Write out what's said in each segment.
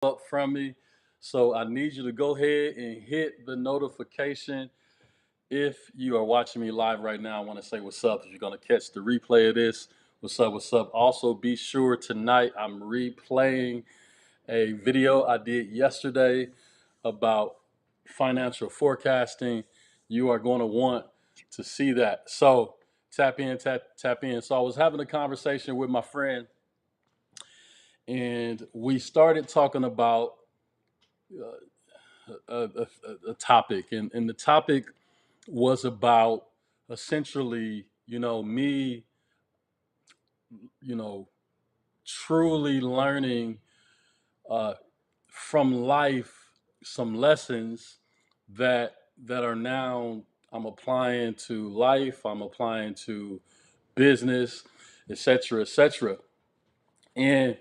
up from me. So I need you to go ahead and hit the notification. If you are watching me live right now, I want to say what's up. If you're going to catch the replay of this, what's up, what's up. Also, be sure tonight I'm replaying a video I did yesterday about financial forecasting. You are going to want to see that. So tap in, tap in. So I was having a conversation with my friend, and we started talking about a topic, and the topic was about essentially, me, you know, truly learning uh, from life some lessons that are now I'm applying to life, I'm applying to business, etc., etc. And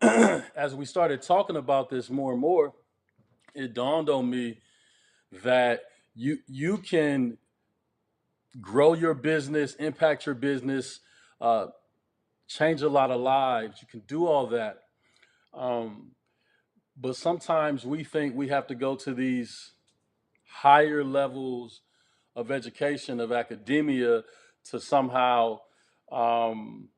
as we started talking about this more and more, it dawned on me that you can grow your business, impact your business, uh, change a lot of lives. You can do all that. Um, but sometimes we think we have to go to these higher levels of education, of academia, to somehow um,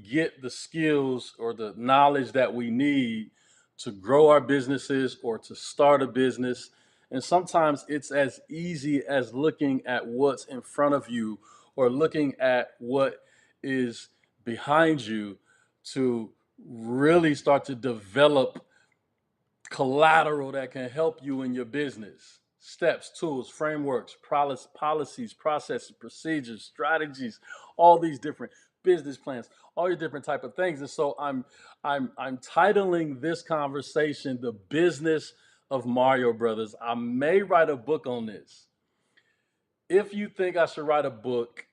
get the skills or the knowledge that we need to grow our businesses or to start a business. And sometimes it's as easy as looking at what's in front of you or looking at what is behind you to really start to develop collateral that can help you in your business. Steps, tools, frameworks, policies, processes, procedures, strategies, all these different business plans, all your different type of things. And so I'm titling this conversation "The Business of Mario Brothers." I may write a book on this. If you think I should write a book,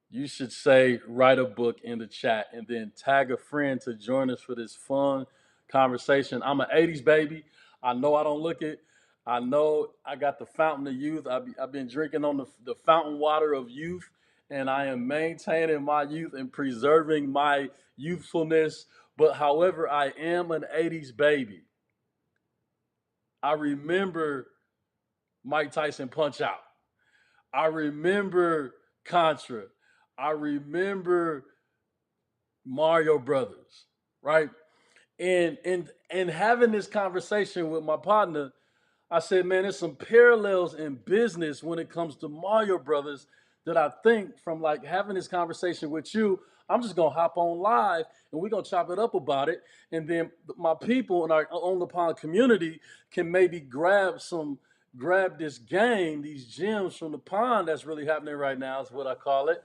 you should say write a book in the chat and then tag a friend to join us for this fun conversation. I'm an 80s baby. I know I don't look it. I know I got the fountain of youth. I've been drinking on the fountain water of youth, and I am maintaining my youth and preserving my youthfulness. But however, I am an 80s baby. I remember Mike Tyson Punch Out. I remember Contra. I remember Mario Brothers, right? And having this conversation with my partner, I said, man, there's some parallels in business when it comes to Mario Brothers that I think from like having this conversation with you, I'm just gonna hop on live and we're gonna chop it up about it. And then my people in our on the pond community can maybe grab this game, these gems from the pond that's really happening right now, is what I call it,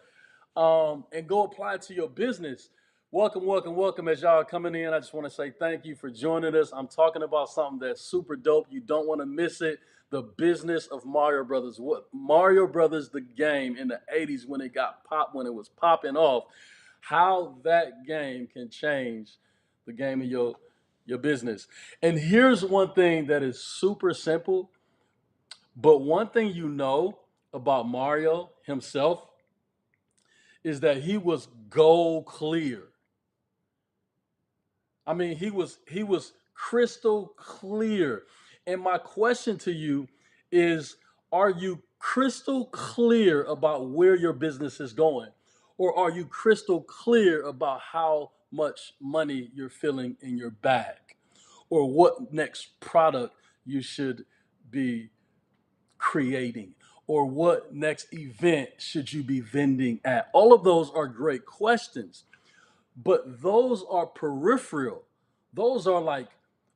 and go apply it to your business. Welcome, welcome, welcome. As y'all are coming in, I just want to say thank you for joining us. I'm talking about something that's super dope. You don't want to miss it. The business of Mario Brothers. What Mario Brothers, the game in the 80s when it got popped, when it was popping off, how that game can change the game of your business. And here's one thing that is super simple, but one thing you know about Mario himself is that he was goal clear. I mean, he was crystal clear. And my question to you is, are you crystal clear about where your business is going? Or are you crystal clear about how much money you're feeling in your bag? Or what next product you should be creating? Or what next event should you be vending at? All of those are great questions, but those are peripheral. Those are like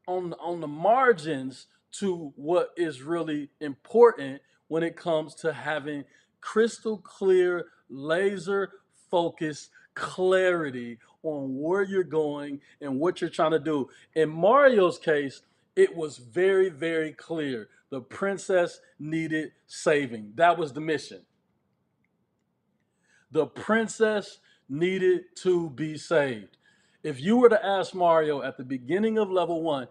on the margins to what is really important when it comes to having crystal clear, laser focused clarity on where you're going and what you're trying to do. In Mario's case, it was very, very clear. The princess needed saving. That was the mission. The princess needed to be saved. If you were to ask Mario at the beginning of level one,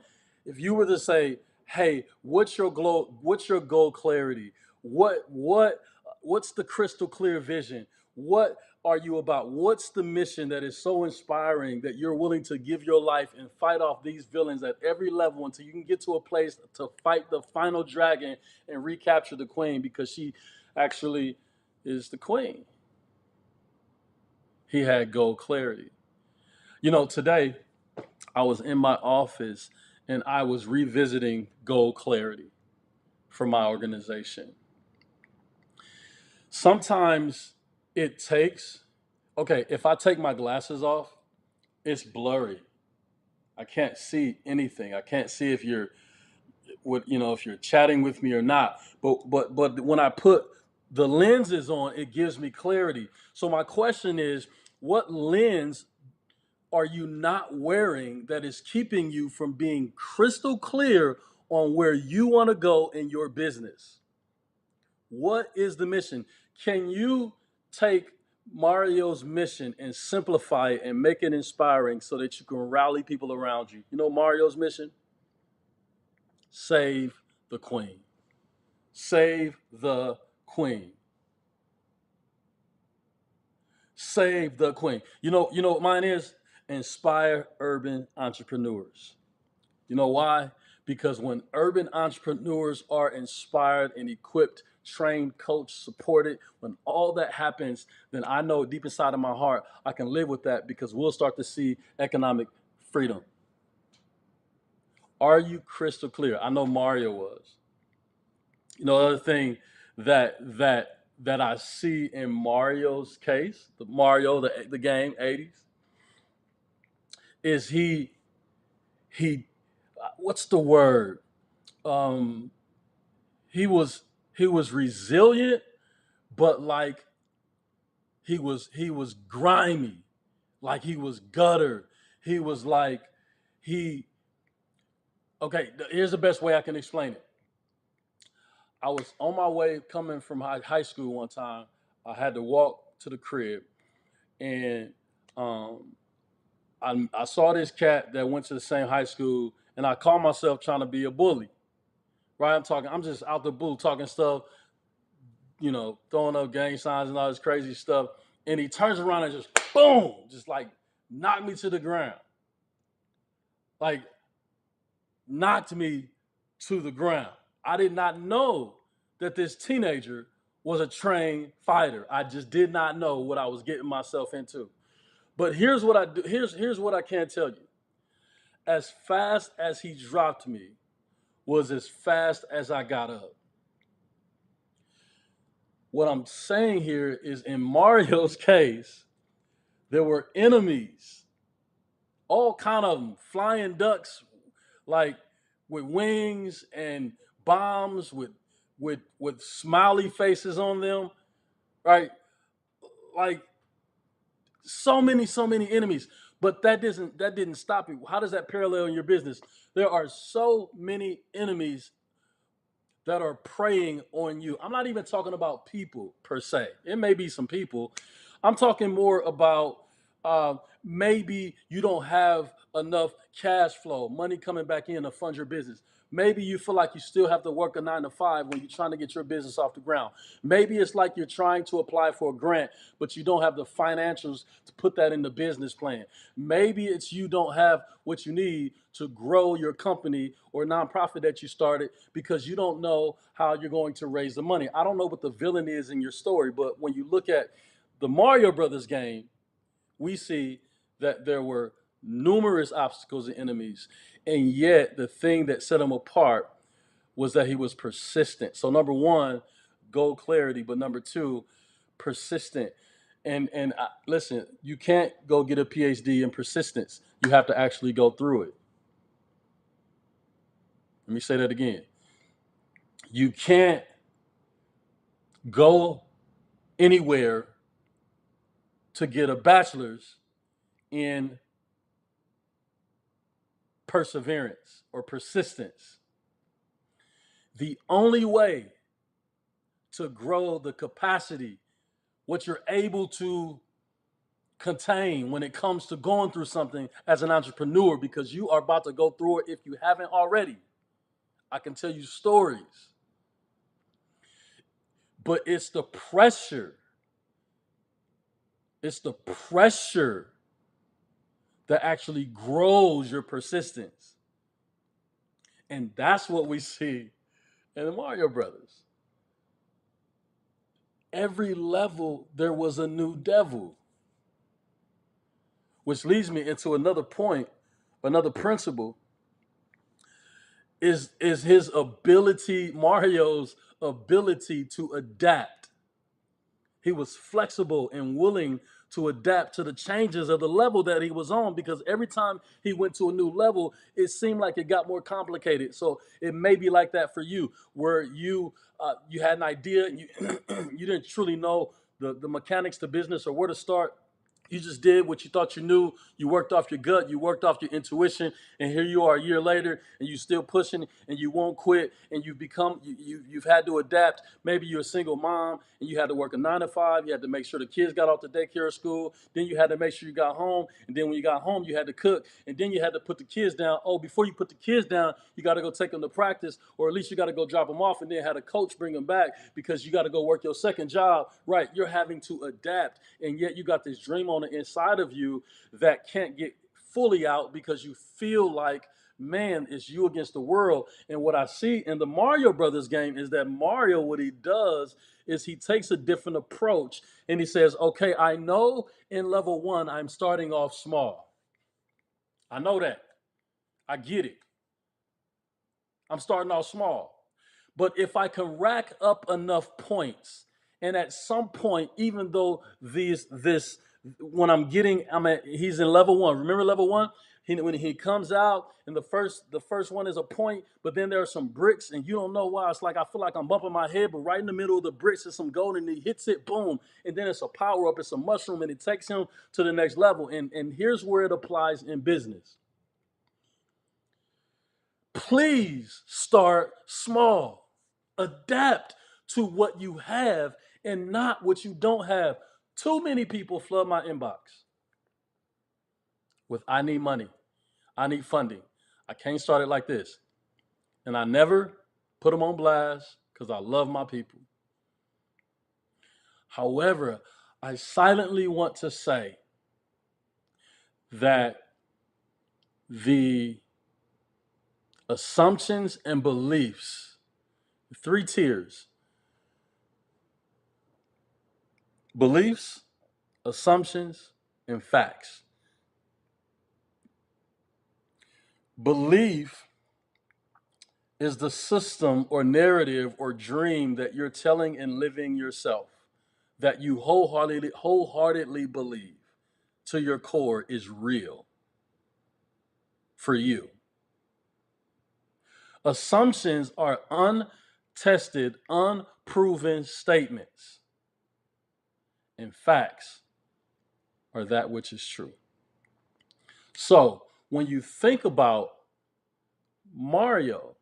if you were to say, "Hey, what's your goal clarity? What's the crystal clear vision? What are you about? What's the mission that is so inspiring that you're willing to give your life and fight off these villains at every level until you can get to a place to fight the final dragon and recapture the queen because she actually is the queen? He had gold clarity. Today I was in my office and I was revisiting gold clarity for my organization. Sometimes it takes, okay, if I take my glasses off, it's blurry. I can't see anything. I can't see if you're if you're chatting with me or not. But when I put the lenses on, it gives me clarity. So my question is, what lens are you not wearing that is keeping you from being crystal clear on where you want to go in your business? What is the mission? Can you take Mario's mission and simplify it and make it inspiring so that you can rally people around you? You know Mario's mission? Save the queen. Save the queen. Save the queen. You know what mine is? Inspire urban entrepreneurs. You know why? Because when urban entrepreneurs are inspired and equipped, trained, coached, supported, when all that happens, then I know deep inside of my heart, I can live with that because we'll start to see economic freedom. Are you crystal clear? I know Mario was. Other thing that I see in Mario's case, the game, 80s, is he what's the word? Um, he was resilient, but like he was grimy, like he was gutter. He was like he okay. Here's the best way I can explain it. I was on my way coming from high school one time. I had to walk to the crib, and um, I saw this cat that went to the same high school, and I called myself trying to be a bully. Right? I'm just out the blue talking stuff, throwing up gang signs and all this crazy stuff. And he turns around and just boom, just like knocked me to the ground. Like knocked me to the ground. I did not know that this teenager was a trained fighter. I just did not know what I was getting myself into. But here's what I do. Here's what I can tell you. As fast as he dropped me was as fast as I got up. What I'm saying here is in Mario's case, there were enemies, all kind of them, flying ducks, like with wings and bombs with smiley faces on them, right? Like so many enemies. But that didn't stop you. How does that parallel in your business? There are so many enemies that are preying on you. I'm not even talking about people per se. It may be some people. I'm talking more about uh, maybe you don't have enough cash flow, money coming back in to fund your business. Maybe you feel like you still have to work a 9 to 5 when you're trying to get your business off the ground. Maybe it's like you're trying to apply for a grant, but you don't have the financials to put that in the business plan. Maybe it's you don't have what you need to grow your company or nonprofit that you started because you don't know how you're going to raise the money. I don't know what the villain is in your story, but when you look at the Mario Brothers game, we see that there were numerous obstacles and enemies. And yet, the thing that set him apart was that he was persistent. So, number one, goal clarity, but number two, persistent. And listen, you can't go get a PhD in persistence. You have to actually go through it. Let me say that again. You can't go anywhere to get a bachelor's in perseverance or persistence. The only way to grow the capacity, what you're able to contain when it comes to going through something as an entrepreneur, because you are about to go through it if you haven't already. I can tell you stories, but it's the pressure It's the pressure that actually grows your persistence. And that's what we see in the Mario Brothers. Every level, there was a new devil, which leads me into another point, another principle is his ability, Mario's ability to adapt. He was flexible and willing to adapt to the changes of the level that he was on, because every time he went to a new level, it seemed like it got more complicated. So it may be like that for you, where you had an idea and you you didn't truly know the mechanics to business or where to start. You just did what you thought you knew. You worked off your gut. You worked off your intuition. And here you are a year later, and you still pushing, and you won't quit. And you've become, you've had to adapt. Maybe you're a single mom, and you had to work a 9 to 5. You had to make sure the kids got off the daycare or school. Then you had to make sure you got home. And then when you got home, you had to cook. And then you had to put the kids down. Oh, before you put the kids down, you got to go take them to practice, or at least you got to go drop them off, and then had a coach bring them back because you got to go work your second job. Right? You're having to adapt, and yet you got this dream on the inside of you that can't get fully out because you feel like, man, it's you against the world. And what I see in the Mario Brothers game is that Mario, what he does is he takes a different approach, and he says, okay, I know in level 1 I'm starting off small. I know that. I get it. I'm starting off small. But if I can rack up enough points, and at some point, even though this when he's in level 1. Remember level 1? When he comes out, and the first one is a point, but then there are some bricks, and you don't know why. It's like I feel like I'm bumping my head, but right in the middle of the bricks is some gold, and he hits it, boom, and then it's a power up, it's a mushroom, and it takes him to the next level. And here's where it applies in business. Please start small. Adapt to what you have and not what you don't have. Too many people flood my inbox with, I need money, I need funding, I can't start it like this. And I never put them on blast because I love my people. However, I silently want to say that the assumptions and beliefs, 3 tiers: beliefs, assumptions, and facts. Belief is the system or narrative or dream that you're telling and living yourself, that you wholeheartedly believe to your core is real for you. Assumptions are untested, unproven statements, and facts are that which is true. So when you think about Mario,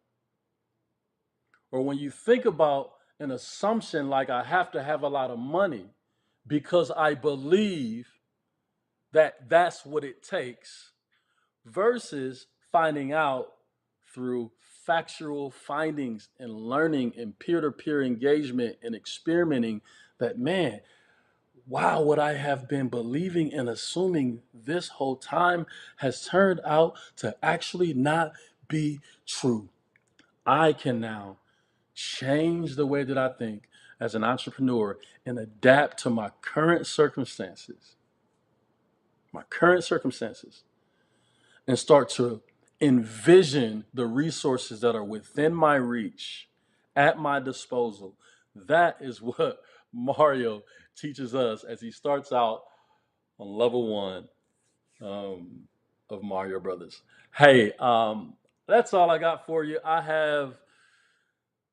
or when you think about an assumption like, I have to have a lot of money because I believe that that's what it takes, versus finding out through factual findings and learning and peer-to-peer engagement and experimenting that, man, wow, what I have been believing and assuming this whole time has turned out to actually not be true. I can now change the way that I think as an entrepreneur and adapt to my current circumstances, and start to envision the resources that are within my reach, at my disposal. That is what Mario teaches us as he starts out on level 1 of Mario Brothers. Hey, that's all I got for you. I have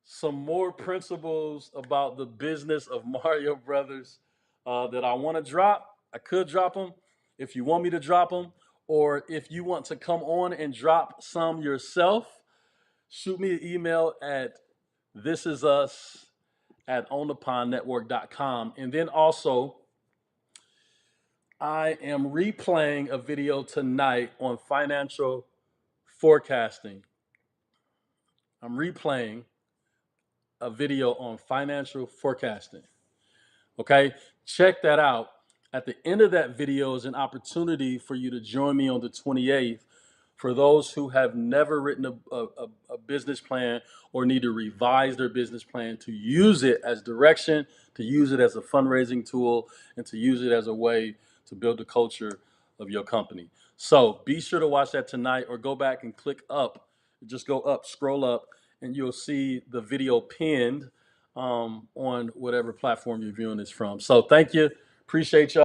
some more principles about the business of Mario Brothers that I want to drop. I could drop them if you want me to drop them, or if you want to come on and drop some yourself, shoot me an email at thisisus@onthepondnetwork.com. And then also, I am replaying a video tonight on financial forecasting. I'm replaying a video on financial forecasting. Okay, check that out. At the end of that video is an opportunity for you to join me on the 28th. For those who have never written a business plan or need to revise their business plan, to use it as direction, to use it as a fundraising tool, and to use it as a way to build the culture of your company. So be sure to watch that tonight, or go back and click up. Just go up, scroll up, and you'll see the video pinned on whatever platform you're viewing this from. So thank you. Appreciate y'all.